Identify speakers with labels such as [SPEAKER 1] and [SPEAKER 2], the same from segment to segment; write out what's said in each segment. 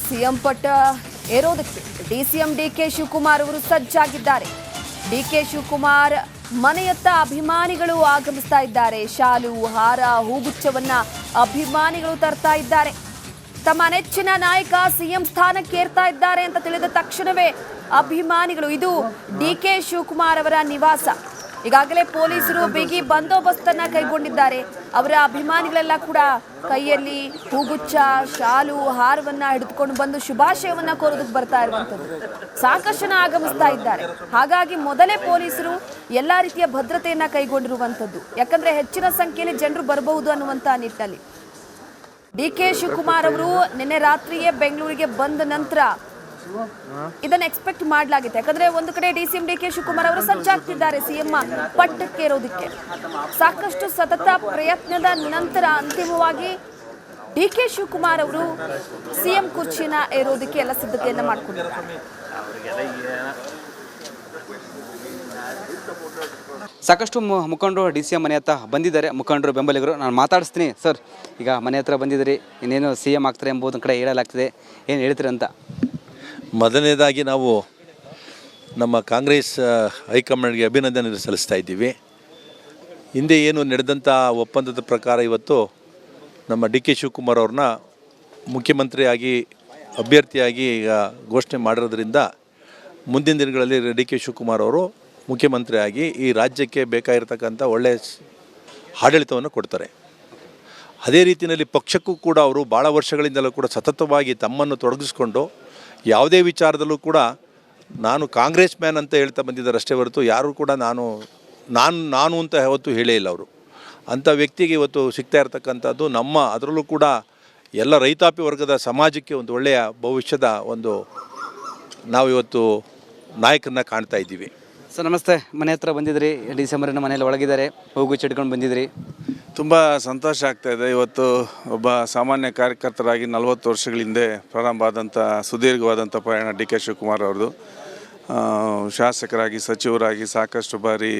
[SPEAKER 1] CM ಪಟ್ಟ ಏರೋದಕ್ಕೆ DCM DK Shivakumar ಅವರು ಸಜ್ಜಾಗಿದ್ದಾರೆ. ಡಿಕೆ ಶಿವಕುಮಾರ್ ಮನೆಯತ್ತ ಅಭಿಮಾನಿಗಳು ಆಗಮಿಸ್ತಾ ಇದ್ದಾರೆ. ಶಾಲು, ಹಾರ, ಹೂಗುಚ್ಛವನ್ನ ಅಭಿಮಾನಿಗಳು ತರ್ತಾ ಇದ್ದಾರೆ. ತಮ್ಮ ನೆಚ್ಚಿನ ನಾಯಕ ಸಿಎಂ ಸ್ಥಾನಕ್ಕೇರ್ತಾ ಇದ್ದಾರೆ ಅಂತ ತಿಳಿದ ತಕ್ಷಣವೇ ಅಭಿಮಾನಿಗಳು, ಇದು ಡಿಕೆ ಶಿವಕುಮಾರ್ ಅವರ ನಿವಾಸ. ಈಗಾಗಲೇ ಪೊಲೀಸರು ಬಿಗಿ ಬಂದೋಬಸ್ತನ್ನ ಕೈಗೊಂಡಿದ್ದಾರೆ. ಅವರ ಅಭಿಮಾನಿಗಳೆಲ್ಲ ಕೂಡ ಕೈಯಲ್ಲಿ ಹೂಗುಚ್ಛ, ಶಾಲು, ಹಾರವನ್ನ ಹಿಡಿದುಕೊಂಡು ಬಂದು ಶುಭಾಶಯವನ್ನ ಕೋರೋದಕ್ಕೆ ಬರ್ತಾ ಇರುವಂತದ್ದು. ಸಾಕಷ್ಟು ಜನ ಆಗಮಿಸ್ತಾ ಇದ್ದಾರೆ. ಹಾಗಾಗಿ ಮೊದಲೇ ಪೊಲೀಸರು ಎಲ್ಲಾ ರೀತಿಯ ಭದ್ರತೆಯನ್ನ ಕೈಗೊಂಡಿರುವಂತದ್ದು. ಯಾಕಂದ್ರೆ ಹೆಚ್ಚಿನ ಸಂಖ್ಯೆಯಲ್ಲಿ ಜನರು ಬರಬಹುದು ಅನ್ನುವಂತ ನಿಟ್ಟಿನಲ್ಲಿ ಡಿಕೆ ಶಿವಕುಮಾರ್ ಅವರು ನಿನ್ನೆ ರಾತ್ರಿಯೇ ಬೆಂಗಳೂರಿಗೆ ಬಂದ ನಂತರ ಇದನ್ನ ಎಕ್ಸ್ಪೆಕ್ಟ್ ಮಾಡಲಾಗಿತ್ತು. ಯಾಕಂದ್ರೆ ಒಂದು ಕಡೆ ಡಿಸಿಎಂ ಡಿಕೆ ಶಿವಕುಮಾರ್ ಅವರು ಸಜ್ಜಾಗ್ತಿದ್ದಾರೆ ಸಿಎಂ ಪಟ್ಟಕ್ಕೇರೋದಕ್ಕೆ. ಸಾಕಷ್ಟು ಸತತ ಪ್ರಯತ್ನದ ನಂತರ ಅಂತಿಮವಾಗಿ ಡಿಕೆ ಶಿವಕುಮಾರ್ ಅವರು ಸಿಎಂ ಕುರ್ಚಿನ ಏರೋದಕ್ಕೆ ಎಲ್ಲ ಸಿದ್ಧತೆಯನ್ನ ಮಾಡಿಕೊಂಡಿದ್ದಾರೆ.
[SPEAKER 2] ಸಾಕಷ್ಟು ಮುಖಂಡರು ಡಿಸಿಎಂ ಮನೆ ಹತ್ರ ಬಂದಿದ್ದಾರೆ. ಮುಖಂಡರು, ಬೆಂಬಲಿಗರು. ನಾನು ಮಾತಾಡಿಸ್ತೀನಿ. ಸರ್, ಈಗ ಮನೆ ಹತ್ರ ಬಂದಿದ್ದೀರಿ, ಇನ್ನೇನು ಸಿಎಂ ಆಗ್ತಾರೆ ಎಂಬುದೊಂದು ಕಡೆ ಹೇಳಲಾಗ್ತಿದೆ, ಏನು ಹೇಳ್ತೀರಿ ಅಂತ?
[SPEAKER 3] ಮೊದಲನೇದಾಗಿ ನಾವು ನಮ್ಮ ಕಾಂಗ್ರೆಸ್ ಹೈಕಮಾಂಡ್ಗೆ ಅಭಿನಂದನೆ ಸಲ್ಲಿಸ್ತಾ ಇದ್ದೀವಿ. ಹಿಂದೆ ಏನು ನಡೆದಂಥ ಒಪ್ಪಂದದ ಪ್ರಕಾರ ಇವತ್ತು ನಮ್ಮ ಡಿ ಕೆ ಶಿವಕುಮಾರ್ ಅವ್ರನ್ನ ಮುಖ್ಯಮಂತ್ರಿಯಾಗಿ ಅಭ್ಯರ್ಥಿಯಾಗಿ ಈಗ ಘೋಷಣೆ ಮಾಡಿರೋದ್ರಿಂದ ಮುಂದಿನ ದಿನಗಳಲ್ಲಿ ಡಿ ಕೆ ಶಿವಕುಮಾರ್ ಅವರು ಮುಖ್ಯಮಂತ್ರಿಯಾಗಿ ಈ ರಾಜ್ಯಕ್ಕೆ ಬೇಕಾಗಿರ್ತಕ್ಕಂಥ ಒಳ್ಳೆಯ ಆಡಳಿತವನ್ನು ಕೊಡ್ತಾರೆ. ಅದೇ ರೀತಿಯಲ್ಲಿ ಪಕ್ಷಕ್ಕೂ ಕೂಡ ಅವರು ಭಾಳ ವರ್ಷಗಳಿಂದಲೂ ಕೂಡ ಸತತವಾಗಿ ತಮ್ಮನ್ನು ತೊಡಗಿಸ್ಕೊಂಡು ಯಾವುದೇ ವಿಚಾರದಲ್ಲೂ ಕೂಡ ನಾನು ಕಾಂಗ್ರೆಸ್ ಮ್ಯಾನ್ ಅಂತ ಹೇಳ್ತಾ ಬಂದಿದ್ದಾರೆ ಅಷ್ಟೇ ಹೊರತು ಯಾರು ಕೂಡ ನಾನು ಅಂತ ಯಾವತ್ತೂ ಹೇಳೇ ಇಲ್ಲ. ಅವರು ಅಂಥ ವ್ಯಕ್ತಿಗೆ ಇವತ್ತು ಸಿಗ್ತಾ ಇರತಕ್ಕಂಥದ್ದು ನಮ್ಮ, ಅದರಲ್ಲೂ ಕೂಡ ಎಲ್ಲ ರೈತಾಪಿ ವರ್ಗದ ಸಮಾಜಕ್ಕೆ ಒಂದು ಒಳ್ಳೆಯ ಭವಿಷ್ಯದ ಒಂದು ನಾವು ಇವತ್ತು ನಾಯಕರನ್ನ ಕಾಣ್ತಾ ಇದ್ದೀವಿ.
[SPEAKER 2] ಸರ್ ನಮಸ್ತೆ. ಮನೆ ಹತ್ರ ಬಂದಿದ್ರಿ, ಡಿಸೆಂಬರಿನ ಮನೆಯಲ್ಲಿ ಒಳಗಿದ್ದಾರೆ, ಹೂಗುಚ್ಛ ಇಟ್ಕೊಂಡು ಬಂದಿದ್ರಿ.
[SPEAKER 4] ತುಂಬ ಸಂತೋಷ ಆಗ್ತಾಯಿದೆ. ಇವತ್ತು ಒಬ್ಬ ಸಾಮಾನ್ಯ ಕಾರ್ಯಕರ್ತರಾಗಿ 40 ವರ್ಷಗಳ ಹಿಂದೆ ಪ್ರಾರಂಭ ಆದಂಥ ಸುದೀರ್ಘವಾದಂಥ ಪ್ರಯಾಣ ಡಿ ಕೆ ಶಿವಕುಮಾರ್ ಅವ್ರದ್ದು. ಶಾಸಕರಾಗಿ, ಸಚಿವರಾಗಿ ಸಾಕಷ್ಟು ಬಾರಿ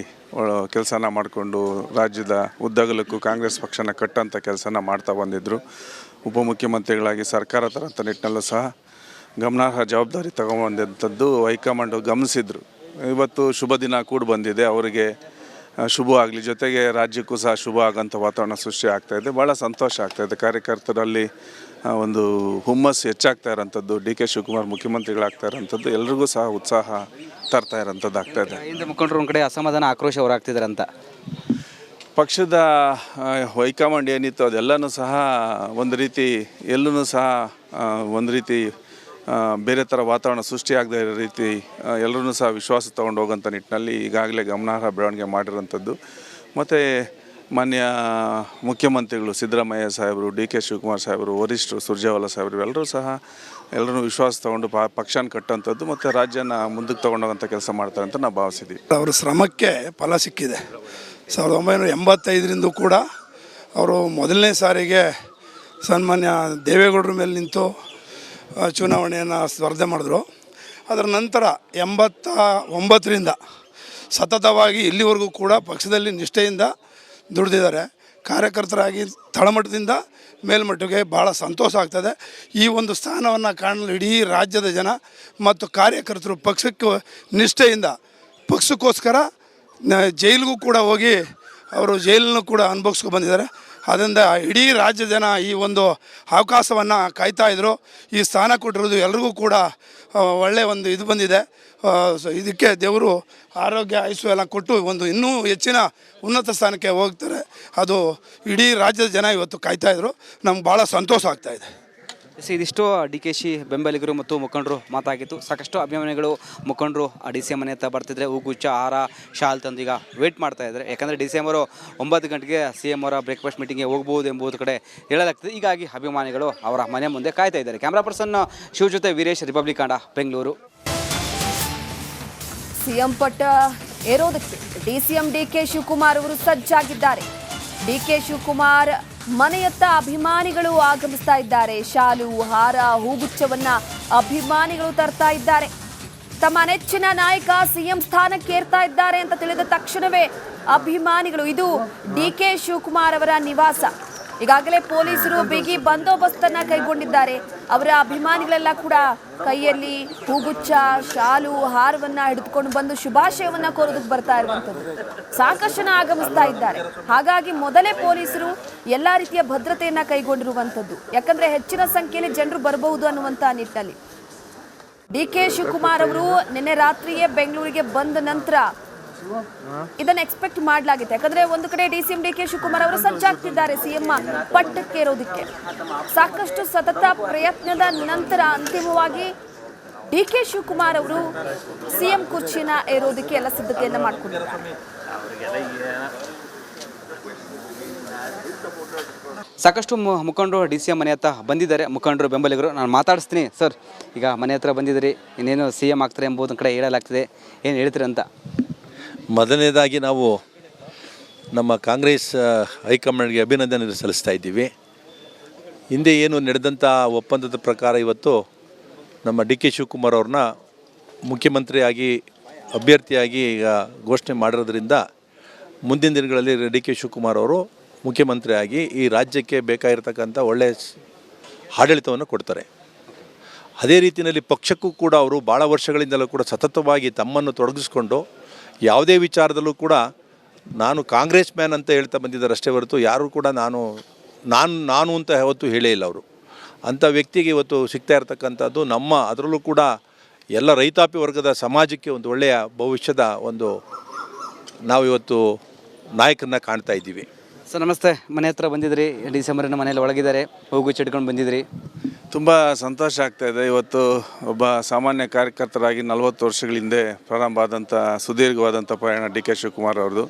[SPEAKER 4] ಕೆಲಸನ ಮಾಡಿಕೊಂಡು ರಾಜ್ಯದ ಉದ್ದಗಲಕ್ಕೂ ಕಾಂಗ್ರೆಸ್ ಪಕ್ಷನ ಕಟ್ಟಂಥ ಕೆಲಸನ ಮಾಡ್ತಾ ಬಂದಿದ್ದರು. ಉಪಮುಖ್ಯಮಂತ್ರಿಗಳಾಗಿ ಸರ್ಕಾರ ತರಂಥ ನಿಟ್ಟಿನಲ್ಲೂ ಸಹ ಗಮನಾರ್ಹ ಜವಾಬ್ದಾರಿ ತಗೊಂಬಂದಂಥದ್ದು ಹೈಕಮಾಂಡು ಗಮನಿಸಿದ್ರು. ಇವತ್ತು ಶುಭ ದಿನ ಕೂಡ ಬಂದಿದೆ, ಅವರಿಗೆ ಶುಭ ಆಗಲಿ, ಜೊತೆಗೆ ರಾಜ್ಯಕ್ಕೂ ಸಹ ಶುಭ ಆಗೋಂಥ ವಾತಾವರಣ ಸೃಷ್ಟಿ ಆಗ್ತಾಯಿದೆ. ಭಾಳ ಸಂತೋಷ ಆಗ್ತಾಯಿದೆ. ಕಾರ್ಯಕರ್ತರಲ್ಲಿ ಒಂದು ಹುಮ್ಮಸ್ಸು ಹೆಚ್ಚಾಗ್ತಾ ಇರೋಂಥದ್ದು, ಡಿ ಕೆ ಶಿವಕುಮಾರ್ ಮುಖ್ಯಮಂತ್ರಿಗಳಾಗ್ತಾ ಇರೋಂಥದ್ದು ಎಲ್ರಿಗೂ ಸಹ ಉತ್ಸಾಹ ತರ್ತಾ ಇರೋಂಥದ್ದು ಆಗ್ತಾಯಿದೆ.
[SPEAKER 2] ಹಿಂದೆ ಮುಖಂಡರು ಒಂದು ಕಡೆ ಅಸಮಾಧಾನ, ಆಕ್ರೋಶ ಹೊರಾಗ್ತಿದ್ದಾರೆ ಅಂತ
[SPEAKER 4] ಪಕ್ಷದ ಹೈಕಮಾಂಡ್ ಏನಿತ್ತು ಅದೆಲ್ಲನೂ ಸಹ ಒಂದು ರೀತಿ ಎಲ್ಲೂ ಸಹ ಒಂದು ರೀತಿ ಬೇರೆ ಥರ ವಾತಾವರಣ ಸೃಷ್ಟಿಯಾಗದೇ ಇರೋ ರೀತಿ ಎಲ್ಲರೂ ಸಹ ವಿಶ್ವಾಸ ತೊಗೊಂಡು ಹೋಗೋಂಥ ನಿಟ್ಟಿನಲ್ಲಿ ಈಗಾಗಲೇ ಗಮನಾರ್ಹ ಬೆಳವಣಿಗೆ ಮಾಡಿರೋಂಥದ್ದು. ಮತ್ತು ಮಾನ್ಯ ಮುಖ್ಯಮಂತ್ರಿಗಳು ಸಿದ್ದರಾಮಯ್ಯ ಸಾಹೇಬರು, ಡಿ ಕೆ ಶಿವಕುಮಾರ್ ಸಾಹೇಬರು, ವರಿಷ್ಠರು ಸುರ್ಜೇವಾಲಾ ಸಾಹೇಬರು ಎಲ್ಲರೂ ಸಹ ಎಲ್ಲರೂ ವಿಶ್ವಾಸ ತೊಗೊಂಡು ಪಕ್ಷನ ಕಟ್ಟುವಂಥದ್ದು ಮತ್ತು ರಾಜ್ಯನ ಮುಂದಕ್ಕೆ ತೊಗೊಂಡೋಗೋಂಥ ಕೆಲಸ ಮಾಡ್ತಾರೆ ಅಂತ ನಾವು ಭಾವಿಸಿದ್ವಿ.
[SPEAKER 5] ಅವರ ಶ್ರಮಕ್ಕೆ ಫಲ ಸಿಕ್ಕಿದೆ. 1985ರಿಂದ ಕೂಡ ಅವರು ಮೊದಲನೇ ಸಾರಿಗೆ ಸನ್ಮಾನ್ಯ ದೇವೇಗೌಡರ ಮೇಲೆ ನಿಂತು ಚುನಾವಣೆಯನ್ನು ಸ್ಪರ್ಧೆ ಮಾಡಿದ್ರು. ಅದರ ನಂತರ 89ರಿಂದ ಸತತವಾಗಿ ಇಲ್ಲಿವರೆಗೂ ಕೂಡ ಪಕ್ಷದಲ್ಲಿ ನಿಷ್ಠೆಯಿಂದ ದುಡಿದಿದ್ದಾರೆ. ಕಾರ್ಯಕರ್ತರಾಗಿ ತಳಮಟ್ಟದಿಂದ ಮೇಲ್ಮಟ್ಟಕ್ಕೆ ಭಾಳ ಸಂತೋಷ ಆಗ್ತದೆ. ಈ ಒಂದು ಸ್ಥಾನವನ್ನು ಕಾಣಲು ಇಡೀ ರಾಜ್ಯದ ಜನ ಮತ್ತು ಕಾರ್ಯಕರ್ತರು ಪಕ್ಷಕ್ಕೆ ನಿಷ್ಠೆಯಿಂದ ಪಕ್ಷಕ್ಕೋಸ್ಕರ ಜೈಲಿಗೂ ಕೂಡ ಹೋಗಿ ಅವರು ಜೈಲನ್ನು ಕೂಡ ಅನುಭವಿಸ್ಕೊಂಡು ಬಂದಿದ್ದಾರೆ. ಅದರಿಂದ ಇಡೀ ರಾಜ್ಯ ಜನ ಈ ಒಂದು ಅವಕಾಶವನ್ನು ಕಾಯ್ತಾಯಿದ್ರು. ಈ ಸ್ಥಾನ ಕೊಟ್ಟಿರೋದು ಎಲ್ರಿಗೂ ಕೂಡ ಒಳ್ಳೆಯ ಒಂದು ಇದು ಬಂದಿದೆ. ಇದಕ್ಕೆ ದೇವರು ಆರೋಗ್ಯ ಆಯುಷ್ಯ ಎಲ್ಲ ಕೊಟ್ಟು ಒಂದು ಇನ್ನೂ ಹೆಚ್ಚಿನ ಉನ್ನತ ಸ್ಥಾನಕ್ಕೆ ಹೋಗ್ತಾರೆ. ಅದು ಇಡೀ ರಾಜ್ಯದ ಜನ ಇವತ್ತು ಕಾಯ್ತಾಯಿದ್ರು. ನಮ್ಗೆ ಭಾಳ ಸಂತೋಷ ಆಗ್ತಾಯಿದೆ.
[SPEAKER 2] ಇದಿಷ್ಟು ಡಿ ಕೆ ಶಿ ಬೆಂಬಲಿಗರು ಮತ್ತು ಮುಖಂಡರು ಮಾತಾಗಿತ್ತು. ಸಾಕಷ್ಟು ಅಭಿಮಾನಿಗಳು, ಮುಖಂಡರು ಡಿ ಸಿ ಎಂ ಮನೆ ಹತ್ರ ಬರ್ತಿದ್ರೆ ಹೂಗುಚ್ಛ, ಹಾರ, ಶಾಲ್ ತಂದು ಈಗ ವೇಟ್ ಮಾಡ್ತಾ ಇದ್ದಾರೆ. ಯಾಕಂದರೆ ಡಿ ಸಿ ಎಂ ಅವರು 9 ಗಂಟೆಗೆ ಸಿ ಎಂ ಅವರ ಬ್ರೇಕ್ಫಾಸ್ಟ್ ಮೀಟಿಂಗ್ಗೆ ಹೋಗ್ಬೋದು ಎಂಬುದು ಕಡೆ ಹೇಳಲಾಗ್ತದೆ. ಹೀಗಾಗಿ ಅಭಿಮಾನಿಗಳು ಅವರ ಮನೆ ಮುಂದೆ ಕಾಯ್ತಾ ಇದ್ದಾರೆ. ಕ್ಯಾಮ್ರಾ ಪರ್ಸನ್ ಶಿವ ಜೊತೆ ವೀರೇಶ್, ರಿಪಬ್ಲಿಕ್ ಕನ್ನಡ, ಬೆಂಗಳೂರು.
[SPEAKER 1] ಸಿಎಂ ಪಟ್ಟ ಏರೋದಕ್ಕೆ ಡಿಸಿಎಂ ಡಿಕೆ ಶಿವಕುಮಾರ್ ಅವರು ಸಜ್ಜಾಗಿದ್ದಾರೆ. ಡಿಕೆ ಶಿವಕುಮಾರ್ ಮನೆಯತ್ತ ಅಭಿಮಾನಿಗಳು ಆಗಮಿಸ್ತಾ ಇದ್ದಾರೆ. ಶಾಲು, ಹಾರ, ಹೂಗುಚ್ಛವನ್ನ ಅಭಿಮಾನಿಗಳು ತರ್ತಾ ಇದ್ದಾರೆ. ತಮ್ಮ ನೆಚ್ಚಿನ ನಾಯಕ ಸಿಎಂ ಸ್ಥಾನಕ್ಕೇರ್ತಾ ಇದ್ದಾರೆ ಅಂತ ತಿಳಿದ ತಕ್ಷಣವೇ ಅಭಿಮಾನಿಗಳು, ಇದು ಡಿಕೆ ಶಿವಕುಮಾರ್ ಅವರ ನಿವಾಸ. ಈಗಾಗಲೇ ಪೊಲೀಸರು ಬಿಗಿ ಬಂದೋಬಸ್ತನ್ನ ಕೈಗೊಂಡಿದ್ದಾರೆ. ಅವರ ಅಭಿಮಾನಿಗಳೆಲ್ಲ ಕೂಡ ಕೈಯಲ್ಲಿ ಹೂಗುಚ್ಚ, ಶಾಲು, ಹಾರವನ್ನ ಹಿಡಿದುಕೊಂಡು ಬಂದು ಶುಭಾಶಯವನ್ನ ಕೋರೋದಕ್ಕೆ ಬರ್ತಾ ಇರುವಂತದ್ದು. ಸಾಕಷ್ಟು ಜನ ಆಗಮಿಸ್ತಾ ಇದ್ದಾರೆ. ಹಾಗಾಗಿ ಮೊದಲೇ ಪೊಲೀಸರು ಎಲ್ಲಾ ರೀತಿಯ ಭದ್ರತೆಯನ್ನ ಕೈಗೊಂಡಿರುವಂತದ್ದು. ಯಾಕಂದ್ರೆ ಹೆಚ್ಚಿನ ಸಂಖ್ಯೆಯಲ್ಲಿ ಜನರು ಬರಬಹುದು ಅನ್ನುವಂತ ನಿಟ್ಟಿನಲ್ಲಿ ಡಿ.ಕೆ. ಶಿವಕುಮಾರ್ ಅವರು ನಿನ್ನೆ ರಾತ್ರಿಯೇ ಬೆಂಗಳೂರಿಗೆ ಬಂದ ನಂತರ ಇದನ್ನ ಎಕ್ಸ್ಪೆಕ್ಟ್ ಮಾಡಲಾಗಿತ್ತು. ಯಾಕಂದ್ರೆ ಒಂದು ಕಡೆ ಡಿ.ಸಿ.ಎಂ ಡಿ.ಕೆ. ಶಿವಕುಮಾರ್ ಅವರು ಸಜ್ಜಾಗ್ತಿದ್ದಾರೆ ಸಿಎಂ ಪಟ್ಟಕ್ಕೆ ಏರೋದಕ್ಕೆ. ಸಾಕಷ್ಟು ಸತತ ಪ್ರಯತ್ನದ ನಂತರ ಅಂತಿಮವಾಗಿ ಡಿ.ಕೆ. ಶಿವಕುಮಾರ್ ಅವರು ಸಿಎಂ ಕುರ್ಚಿನ ಏರೋದಕ್ಕೆ ಎಲ್ಲ ಸಿದ್ಧತೆಯನ್ನ ಮಾಡಿಕೊಂಡಿದ್ದಾರೆ.
[SPEAKER 2] ಸಾಕಷ್ಟು ಮುಖಂಡರು ಡಿ.ಸಿ.ಎಂ ಮನೆ ಹತ್ರ ಬಂದಿದ್ದಾರೆ. ಮುಖಂಡರು, ಬೆಂಬಲಿಗರು ನಾನು ಮಾತಾಡಿಸ್ತೀನಿ. ಸರ್, ಈಗ ಮನೆ ಹತ್ರ ಬಂದಿದ್ದೀರಿ, ಇನ್ನೇನು CM ಆಗ್ತಾರೆ ಎಂಬುದರ ಕಡೆ ಹೇಳಲಾಗ್ತಿದೆ, ಏನು ಹೇಳ್ತೀರಿ ಅಂತ?
[SPEAKER 3] ಮೊದಲನೇದಾಗಿ ನಾವು ನಮ್ಮ ಕಾಂಗ್ರೆಸ್ ಹೈಕಮಾಂಡ್ಗೆ ಅಭಿನಂದನೆ ಸಲ್ಲಿಸ್ತಾ ಇದ್ದೀವಿ. ಹಿಂದೆ ಏನು ನಡೆದಂಥ ಒಪ್ಪಂದದ ಪ್ರಕಾರ ಇವತ್ತು ನಮ್ಮ ಡಿ.ಕೆ. ಶಿವಕುಮಾರ್ ಅವ್ರನ್ನ ಮುಖ್ಯಮಂತ್ರಿಯಾಗಿ ಅಭ್ಯರ್ಥಿಯಾಗಿ ಈಗ ಘೋಷಣೆ ಮಾಡಿರೋದ್ರಿಂದ ಮುಂದಿನ ದಿನಗಳಲ್ಲಿ ಡಿ.ಕೆ. ಶಿವಕುಮಾರ್ ಅವರು ಮುಖ್ಯಮಂತ್ರಿಯಾಗಿ ಈ ರಾಜ್ಯಕ್ಕೆ ಬೇಕಾಗಿರ್ತಕ್ಕಂಥ ಒಳ್ಳೆಯ ಆಡಳಿತವನ್ನು ಕೊಡ್ತಾರೆ. ಅದೇ ರೀತಿಯಲ್ಲಿ ಪಕ್ಷಕ್ಕೂ ಕೂಡ ಅವರು ಭಾಳ ವರ್ಷಗಳಿಂದಲೂ ಕೂಡ ಸತತವಾಗಿ ತಮ್ಮನ್ನು ತೊಡಗಿಸ್ಕೊಂಡು ಯಾವುದೇ ವಿಚಾರದಲ್ಲೂ ಕೂಡ ನಾನು ಕಾಂಗ್ರೆಸ್ ಮ್ಯಾನ್ ಅಂತ ಹೇಳ್ತಾ ಬಂದಿದ್ದಾರೆ ಅಷ್ಟೇ ಹೊರತು ಯಾರೂ ಕೂಡ ನಾನು ಅಂತ ಯಾವತ್ತೂ ಹೇಳೇ ಇಲ್ಲ. ಅವರು ಅಂಥ ವ್ಯಕ್ತಿಗೆ ಇವತ್ತು ಸಿಗ್ತಾ ಇರ್ತಕ್ಕಂಥದ್ದು ನಮ್ಮ ಅದರಲ್ಲೂ ಕೂಡ ಎಲ್ಲ ರೈತಾಪಿ ವರ್ಗದ ಸಮಾಜಕ್ಕೆ ಒಂದು ಒಳ್ಳೆಯ ಭವಿಷ್ಯದ ಒಂದು ನಾವು ಇವತ್ತು ನಾಯಕರನ್ನ ಕಾಣ್ತಾ ಇದ್ದೀವಿ.
[SPEAKER 2] ಸರ್ ನಮಸ್ತೆ, ಮನೆ ಹತ್ರ ಬಂದಿದ್ರಿ, ಡಿಸೆಂಬರಿನ ಮನೆಯಲ್ಲಿ ಒಳಗಿದ್ದಾರೆ, ಹೋಗು ಚಿಟ್ಕೊಂಡು ಬಂದಿದ್ರಿ.
[SPEAKER 4] ತುಂಬ ಸಂತೋಷ ಆಗ್ತಾಯಿದೆ. ಇವತ್ತು ಒಬ್ಬ ಸಾಮಾನ್ಯ ಕಾರ್ಯಕರ್ತರಾಗಿ 40 ವರ್ಷಗಳ ಹಿಂದೆ ಪ್ರಾರಂಭ ಆದಂಥ ಸುದೀರ್ಘವಾದಂಥ ಪ್ರಯಾಣ ಡಿ.ಕೆ. ಶಿವಕುಮಾರ್ ಅವ್ರದ್ದು.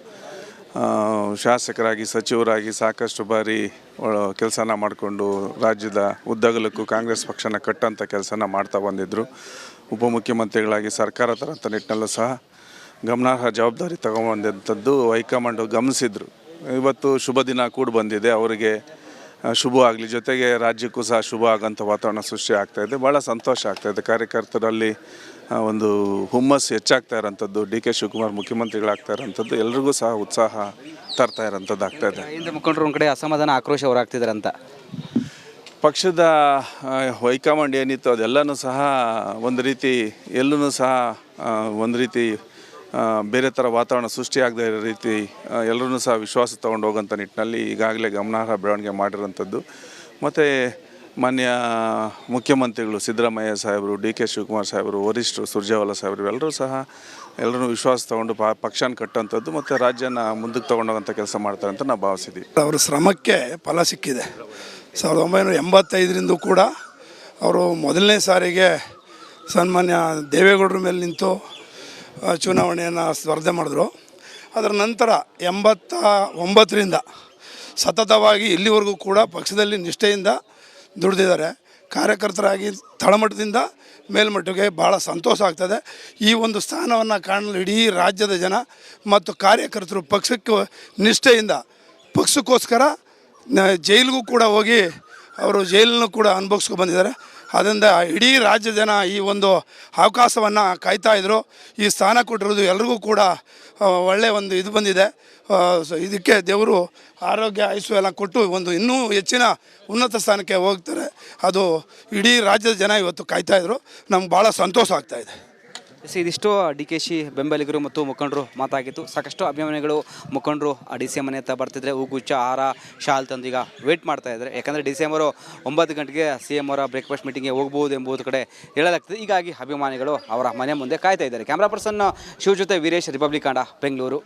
[SPEAKER 4] ಶಾಸಕರಾಗಿ, ಸಚಿವರಾಗಿ ಸಾಕಷ್ಟು ಬಾರಿ ಕೆಲಸನ ಮಾಡಿಕೊಂಡು ರಾಜ್ಯದ ಉದ್ದಗಲಕ್ಕೂ ಕಾಂಗ್ರೆಸ್ ಪಕ್ಷನ ಕಟ್ಟಂಥ ಕೆಲಸನ ಮಾಡ್ತಾ ಬಂದಿದ್ದರು. ಉಪಮುಖ್ಯಮಂತ್ರಿಗಳಾಗಿ ಸರ್ಕಾರ ತರಂಥ ನಿಟ್ಟಿನಲ್ಲೂ ಸಹ ಗಮನಾರ್ಹ ಜವಾಬ್ದಾರಿ ತಗೊಂಬಂದಂಥದ್ದು ಹೈಕಮಾಂಡು ಗಮನಿಸಿದ್ರು. ಇವತ್ತು ಶುಭ ದಿನ ಕೂಡ ಬಂದಿದೆ, ಅವರಿಗೆ ಶುಭ ಆಗಲಿ, ಜೊತೆಗೆ ರಾಜ್ಯಕ್ಕೂ ಸಹ ಶುಭ ಆಗೋಂಥ ವಾತಾವರಣ ಸೃಷ್ಟಿ ಆಗ್ತಾಯಿದೆ. ಭಾಳ ಸಂತೋಷ ಆಗ್ತಾಯಿದೆ. ಕಾರ್ಯಕರ್ತರಲ್ಲಿ ಒಂದು ಹುಮ್ಮಸ್ಸು ಹೆಚ್ಚಾಗ್ತಾ ಇರೋಂಥದ್ದು, ಡಿ.ಕೆ. ಶಿವಕುಮಾರ್ ಮುಖ್ಯಮಂತ್ರಿಗಳಾಗ್ತಾ ಇರೋಂಥದ್ದು ಎಲ್ರಿಗೂ ಸಹ ಉತ್ಸಾಹ ತರ್ತಾ ಇರೋಂಥದ್ದು ಆಗ್ತಾಯಿದೆ.
[SPEAKER 2] ಹಿಂದೆ ಮುಖಂಡರು ಒಂದು ಕಡೆ ಅಸಮಾಧಾನ, ಆಕ್ರೋಶ ಹೊರಾಗ್ತಿದ್ದಾರೆ ಅಂತ.
[SPEAKER 4] ಪಕ್ಷದ ಹೈಕಮಾಂಡ್ ಏನಿತ್ತು ಅದೆಲ್ಲನೂ ಸಹ ಒಂದು ರೀತಿ ಎಲ್ಲೂ ಸಹ ಒಂದು ರೀತಿ ಬೇರೆ ಥರ ವಾತಾವರಣ ಸೃಷ್ಟಿಯಾಗದೇ ಇರೋ ರೀತಿ ಎಲ್ಲರೂ ಸಹ ವಿಶ್ವಾಸ ತೊಗೊಂಡು ಹೋಗೋಂಥ ನಿಟ್ಟಿನಲ್ಲಿ ಈಗಾಗಲೇ ಗಮನಾರ್ಹ ಬೆಳವಣಿಗೆ ಮಾಡಿರೋಂಥದ್ದು. ಮತ್ತು ಮಾನ್ಯ ಮುಖ್ಯಮಂತ್ರಿಗಳು ಸಿದ್ದರಾಮಯ್ಯ ಸಾಹೇಬರು, ಡಿ.ಕೆ. ಶಿವಕುಮಾರ್ ಸಾಹೇಬರು, ವರಿಷ್ಠರು ಸುರ್ಜೇವಾಲಾ ಸಾಹೇಬರು ಎಲ್ಲರೂ ಸಹ ಎಲ್ಲರೂ ವಿಶ್ವಾಸ ತೊಗೊಂಡು ಪಕ್ಷನ ಕಟ್ಟುವಂಥದ್ದು ಮತ್ತು ರಾಜ್ಯನ ಮುಂದಕ್ಕೆ ತೊಗೊಂಡೋಗೋಂಥ ಕೆಲಸ ಮಾಡ್ತಾರೆ ಅಂತ ನಾವು ಭಾವಿಸಿದ್ದೀವಿ.
[SPEAKER 5] ಅವರ ಶ್ರಮಕ್ಕೆ ಫಲ ಸಿಕ್ಕಿದೆ. 1985ರಿಂದ ಕೂಡ ಅವರು ಮೊದಲನೇ ಸಾರಿಗೆ ಸನ್ಮಾನ್ಯ ದೇವೇಗೌಡರ ಮೇಲೆ ನಿಂತು ಚುನಾವಣೆಯನ್ನು ಸ್ಪರ್ಧೆ ಮಾಡಿದ್ರು. ಅದರ ನಂತರ 89ರಿಂದ ಸತತವಾಗಿ ಇಲ್ಲಿವರೆಗೂ ಕೂಡ ಪಕ್ಷದಲ್ಲಿ ನಿಷ್ಠೆಯಿಂದ ದುಡಿದಿದ್ದಾರೆ. ಕಾರ್ಯಕರ್ತರಾಗಿ ತಳಮಟ್ಟದಿಂದ ಮೇಲ್ಮಟ್ಟಕ್ಕೆ ಭಾಳ ಸಂತೋಷ ಆಗ್ತದೆ. ಈ ಒಂದು ಸ್ಥಾನವನ್ನು ಕಾಣಲು ಇಡೀ ರಾಜ್ಯದ ಜನ ಮತ್ತು ಕಾರ್ಯಕರ್ತರು ಪಕ್ಷಕ್ಕೆ ನಿಷ್ಠೆಯಿಂದ ಪಕ್ಷಕ್ಕೋಸ್ಕರ ಜೈಲಿಗೂ ಕೂಡ ಹೋಗಿ ಅವರು ಜೈಲನ್ನು ಕೂಡ ಅನುಭವಿಸ್ಕೊಂಡು ಬಂದಿದ್ದಾರೆ. ಅದರಿಂದ ಇಡೀ ರಾಜ್ಯ ಜನ ಈ ಒಂದು ಅವಕಾಶವನ್ನು ಕಾಯ್ತಾಯಿದ್ರು. ಈ ಸ್ಥಾನ ಕೊಟ್ಟಿರೋದು ಎಲ್ರಿಗೂ ಕೂಡ ಒಳ್ಳೆಯ ಒಂದು ಇದು ಬಂದಿದೆ. ಇದಕ್ಕೆ ದೇವರು ಆರೋಗ್ಯ ಆಯುಷ್ಯ ಎಲ್ಲ ಕೊಟ್ಟು ಒಂದು ಇನ್ನೂ ಹೆಚ್ಚಿನ ಉನ್ನತ ಸ್ಥಾನಕ್ಕೆ ಹೋಗ್ತಾರೆ. ಅದು ಇಡೀ ರಾಜ್ಯದ ಜನ ಇವತ್ತು ಕಾಯ್ತಾಯಿದ್ರು. ನಮ್ಗೆ ಭಾಳ ಸಂತೋಷ ಆಗ್ತಾಯಿದೆ.
[SPEAKER 2] ಇದಿಷ್ಟು ಡಿ.ಕೆ.ಶಿ ಬೆಂಬಲಿಗರು ಮತ್ತು ಮುಖಂಡರು ಮಾತಾಗಿತ್ತು. ಸಾಕಷ್ಟು ಅಭಿಮಾನಿಗಳು, ಮುಖಂಡರು ಡಿ.ಸಿ.ಎಂ ಮನೆ ಹತ್ರ ಬರ್ತಿದ್ರೆ ಹೂಗುಚ್ಚ, ಹಾರ, ಶಾಲ್ ತಂದು ಈಗ ವೇಟ್ ಮಾಡ್ತಾ ಇದ್ದಾರೆ. ಯಾಕಂದರೆ ಡಿಸೆಂಬರು 9 ಗಂಟೆಗೆ CM ಅವರ ಬ್ರೇಕ್ಫಾಸ್ಟ್ ಮೀಟಿಂಗ್ಗೆ ಹೋಗ್ಬೋದು ಎಂಬುದು ಕಡೆ ಹೇಳಲಾಗ್ತದೆ. ಹೀಗಾಗಿ ಅಭಿಮಾನಿಗಳು ಅವರ ಮನೆ ಮುಂದೆ ಕಾಯ್ತಾ ಇದ್ದಾರೆ. ಕ್ಯಾಮ್ರಾ ಪರ್ಸನ್ ಶಿವ ಜೊತೆ ವೀರೇಶ್, ರಿಪಬ್ಲಿಕ್ ಕನ್ನಡ, ಬೆಂಗಳೂರು.